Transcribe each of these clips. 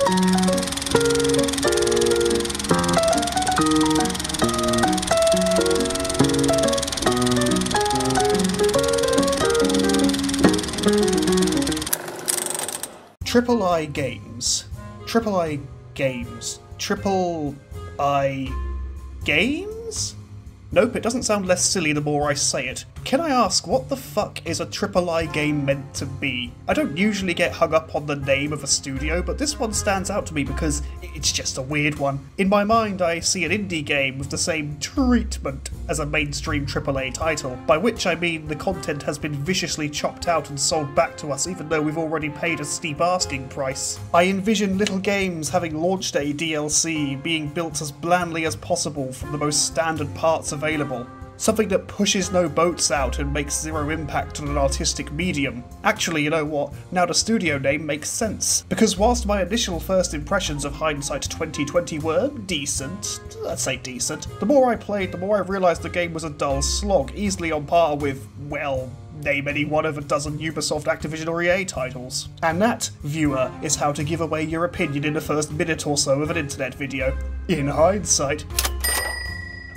Triple I Games. Triple I Games. Triple I Games? Nope, it doesn't sound less silly the more I say it. Can I ask, what the fuck is a triple I game meant to be? I don't usually get hung up on the name of a studio, but this one stands out to me because it's just a weird one. In my mind, I see an indie game with the same treatment as a mainstream AAA title, by which I mean the content has been viciously chopped out and sold back to us even though we've already paid a steep asking price. I envision little games having launch day DLC being built as blandly as possible from the most standard parts available. Something that pushes no boats out and makes zero impact on an artistic medium. Actually, you know what? Now the studio name makes sense. Because whilst my initial first impressions of Hindsight 2020 were decent, I'd say decent, the more I played, the more I realised the game was a dull slog, easily on par with, well, name any one of a dozen Ubisoft, Activision or EA titles. And that, viewer, is how to give away your opinion in the first minute or so of an internet video. In hindsight,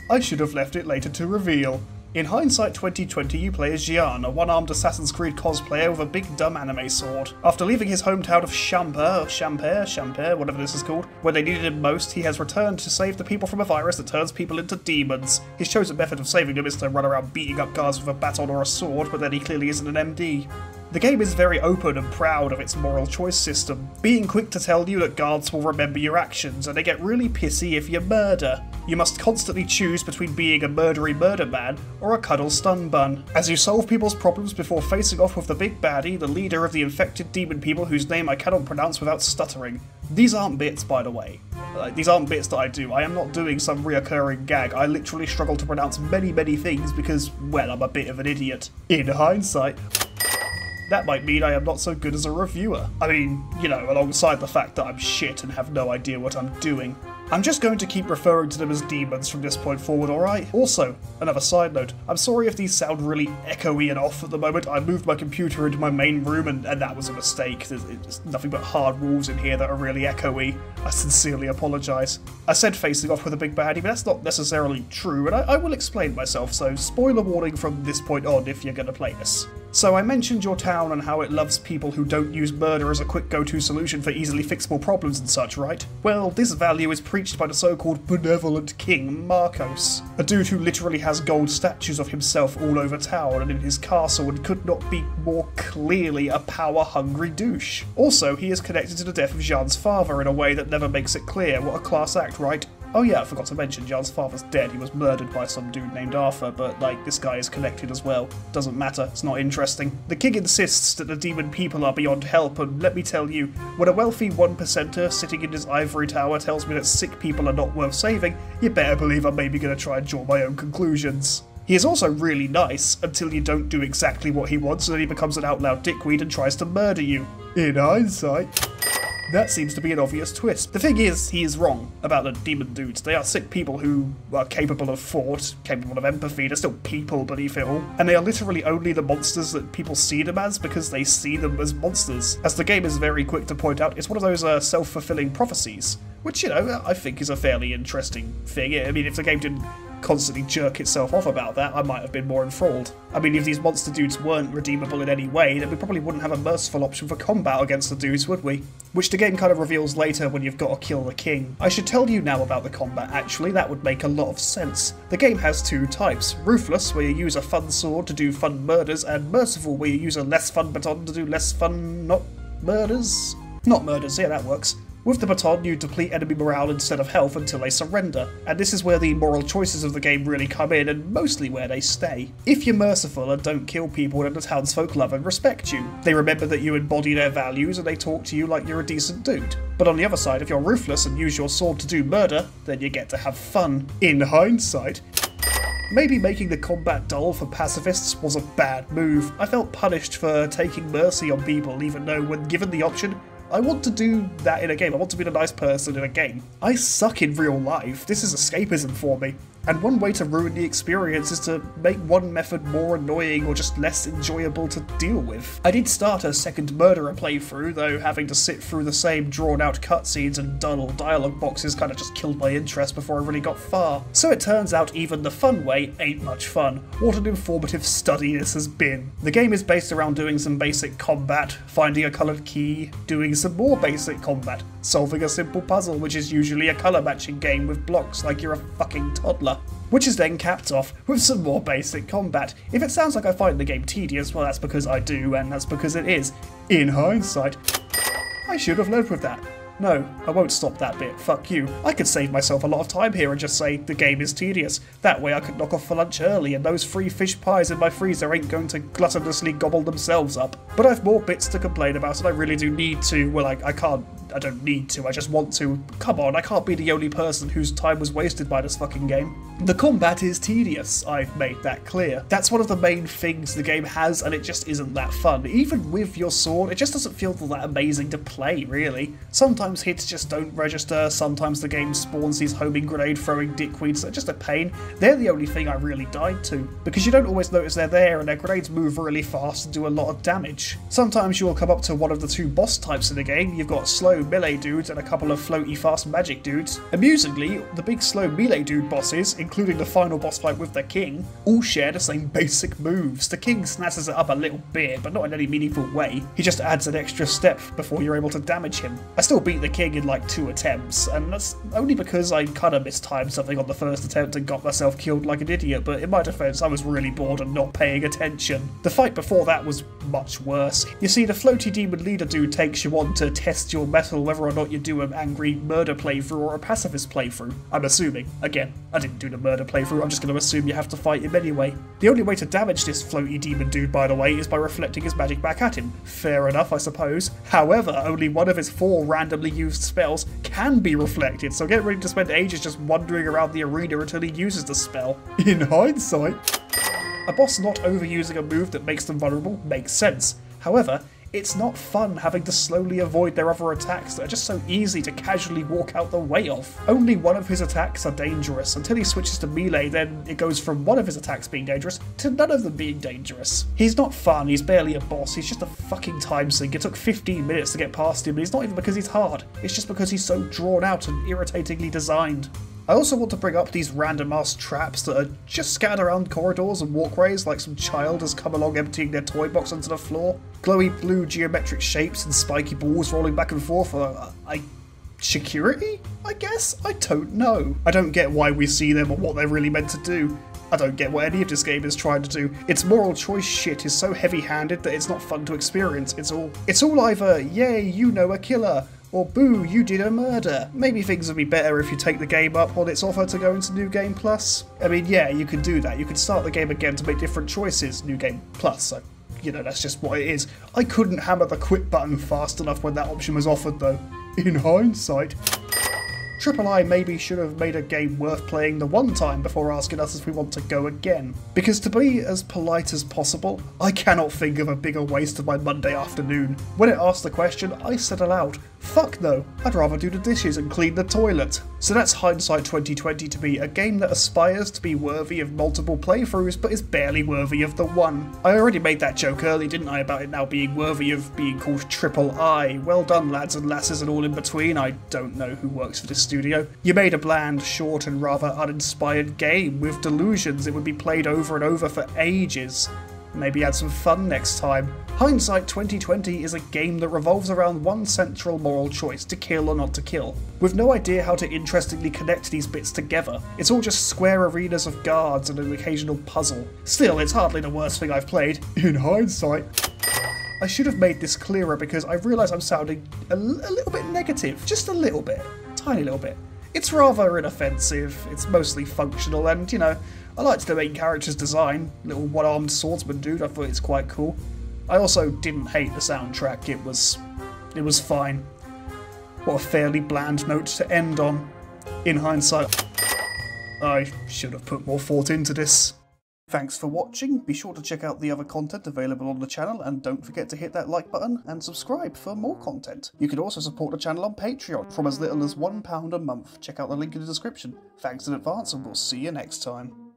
I should have left it later to reveal. In Hindsight 2020, you play as Jian, a one-armed Assassin's Creed cosplayer with a big dumb anime sword. After leaving his hometown of Champère, whatever this is called, where they needed him most, he has returned to save the people from a virus that turns people into demons. His chosen method of saving them is to run around beating up guards with a baton or a sword, but then he clearly isn't an MD. The game is very open and proud of its moral choice system, being quick to tell you that guards will remember your actions, and they get really pissy if you murder. You must constantly choose between being a murdery murder man or a cuddle stun bun. As you solve people's problems before facing off with the big baddie, the leader of the infected demon people whose name I cannot pronounce without stuttering. These aren't bits, by the way. These aren't bits that I do. I am not doing some reoccurring gag. I literally struggle to pronounce many things because, well, I'm a bit of an idiot. In hindsight, that might mean I am not so good as a reviewer. I mean, you know, alongside the fact that I'm shit and have no idea what I'm doing. I'm just going to keep referring to them as demons from this point forward, alright? Also, another side note, I'm sorry if these sound really echoey and off at the moment. I moved my computer into my main room and that was a mistake. There's nothing but hard walls in here that are really echoey. I sincerely apologise. I said facing off with a big baddie, but that's not necessarily true, and I will explain myself, so spoiler warning from this point on if you're going to play this. So I mentioned your town and how it loves people who don't use murder as a quick go-to solution for easily fixable problems and such, right? Well, this value is preached by the so-called benevolent king, Marcos. A dude who literally has gold statues of himself all over town and in his castle and could not be more clearly a power-hungry douche. Also, he is connected to the death of Jean's father in a way that never makes it clear. What a class act, right? Oh yeah, I forgot to mention, Jean's father's dead. He was murdered by some dude named Arthur, but, like, this guy is connected as well. Doesn't matter, it's not interesting. The king insists that the demon people are beyond help, and let me tell you, when a wealthy 1%er sitting in his ivory tower tells me that sick people are not worth saving, you better believe I'm maybe gonna try and draw my own conclusions. He is also really nice, until you don't do exactly what he wants, and then he becomes an out-loud dickweed and tries to murder you. In hindsight, that seems to be an obvious twist. The thing is, he is wrong about the demon dudes. They are sick people who are capable of thought, capable of empathy. They're still people beneath it all. And they are literally only the monsters that people see them as because they see them as monsters. As the game is very quick to point out, it's one of those self-fulfilling prophecies. Which, you know, I think is a fairly interesting thing. I mean, if the game didn't constantly jerk itself off about that, I might have been more enthralled. I mean, if these monster dudes weren't redeemable in any way, then we probably wouldn't have a merciful option for combat against the dudes, would we? Which the game kind of reveals later when you've got to kill the king. I should tell you now about the combat, actually. That would make a lot of sense. The game has two types. Ruthless, where you use a fun sword to do fun murders, and Merciful, where you use a less fun baton to do less fun murders? Not murders, yeah, that works. With the baton, you deplete enemy morale instead of health until they surrender, and this is where the moral choices of the game really come in, and mostly where they stay. If you're merciful and don't kill people, then the townsfolk love and respect you. They remember that you embody their values and they talk to you like you're a decent dude. But on the other side, if you're ruthless and use your sword to do murder, then you get to have fun. In hindsight, maybe making the combat dull for pacifists was a bad move. I felt punished for taking mercy on people, even though when given the option, I want to do that in a game. I want to be a nice person in a game. I suck in real life. This is escapism for me. and one way to ruin the experience is to make one method more annoying or just less enjoyable to deal with. I did start a second Murderer playthrough, though having to sit through the same drawn out cutscenes and dull dialogue boxes kind of just killed my interest before I really got far. So it turns out even the fun way ain't much fun. What an informative study this has been. The game is based around doing some basic combat, finding a coloured key, doing some more basic combat, solving a simple puzzle, which is usually a colour matching game with blocks like you're a fucking toddler, which is then capped off with some more basic combat. If it sounds like I find the game tedious, well, that's because I do, and that's because it is. In hindsight, I should have led with that. No, I won't stop that bit, fuck you. I could save myself a lot of time here and just say the game is tedious. That way I could knock off for lunch early and those free fish pies in my freezer ain't going to gluttonously gobble themselves up. But I've more bits to complain about and I really do need to. Well, I don't need to, I just want to. Come on, I can't be the only person whose time was wasted by this fucking game. The combat is tedious, I've made that clear. That's one of the main things the game has, and it just isn't that fun. Even with your sword, it just doesn't feel that amazing to play, really. Sometimes hits just don't register, sometimes the game spawns these homing grenade throwing dickweeds that are just a pain. They're the only thing I really died to, because you don't always notice they're there and their grenades move really fast and do a lot of damage. Sometimes you'll come up to one of the two boss types in the game. You've got slow melee dudes and a couple of floaty fast magic dudes. Amusingly, the big slow melee dude bosses, including the final boss fight with the king, all share the same basic moves. The king snazzes it up a little bit, but not in any meaningful way. He just adds an extra step before you're able to damage him. I still beat the king in like 2 attempts, and that's only because I kinda mistimed something on the first attempt and got myself killed like an idiot, but in my defense I was really bored and not paying attention. The fight before that was much worse. You see, the floaty demon leader dude takes you on to test your mettle whether or not you do an angry murder playthrough or a pacifist playthrough. I'm assuming. Again, I didn't do the murder playthrough, I'm just going to assume you have to fight him anyway. The only way to damage this floaty demon dude, by the way, is by reflecting his magic back at him. Fair enough, I suppose. However, only one of his 4 randomly used spells can be reflected, so get ready to spend ages just wandering around the arena until he uses the spell. In hindsight, a boss not overusing a move that makes them vulnerable makes sense. However, it's not fun having to slowly avoid their other attacks that are just so easy to casually walk out the way of. Only one of his attacks are dangerous. Until he switches to melee, then it goes from one of his attacks being dangerous to none of them being dangerous. He's not fun, he's barely a boss, he's just a fucking time sink. It took 15 minutes to get past him, and it's not even because he's hard, it's just because he's so drawn out and irritatingly designed. I also want to bring up these random ass traps that are just scattered around corridors and walkways like some child has come along emptying their toy box onto the floor. Glowy blue geometric shapes and spiky balls rolling back and forth are, security? I guess? I don't know. I don't get why we see them or what they're really meant to do. I don't get what any of this game is trying to do. Its moral choice shit is so heavy-handed that it's not fun to experience. It's all either, yay, you know a killer, or boo, you did a murder. Maybe things would be better if you take the game up on its offer to go into New Game Plus. I mean, yeah, you could do that. You could start the game again to make different choices, New Game Plus, so, you know, that's just what it is. I couldn't hammer the quit button fast enough when that option was offered, though. In hindsight, I maybe should have made a game worth playing the one time before asking us if we want to go again. Because to be as polite as possible, I cannot think of a bigger waste of my Monday afternoon. When it asked the question, I said aloud, fuck no, I'd rather do the dishes and clean the toilet. So that's Hindsight 2020 to me, a game that aspires to be worthy of multiple playthroughs but is barely worthy of the one. I already made that joke early, didn't I, about it now being worthy of being called Triple I. Well done, lads and lasses and all in between. I don't know who works for this studio. You made a bland, short and rather uninspired game with delusions it would be played over and over for ages. Maybe add some fun next time. Hindsight 2020 is a game that revolves around one central moral choice, to kill or not to kill, with no idea how to interestingly connect these bits together. It's all just square arenas of guards and an occasional puzzle. Still, it's hardly the worst thing I've played. In hindsight, I should have made this clearer because I realise I'm sounding a little bit negative. Just a little bit. Tiny little bit. It's rather inoffensive, it's mostly functional, and, you know, I liked the main character's design. Little one-armed swordsman dude, I thought it's quite cool. I also didn't hate the soundtrack, it was fine. What a fairly bland note to end on. In hindsight, I should have put more thought into this. Thanks for watching, be sure to check out the other content available on the channel, and don't forget to hit that like button and subscribe for more content. You can also support the channel on Patreon from as little as £1 a month. Check out the link in the description. Thanks in advance, and we'll see you next time.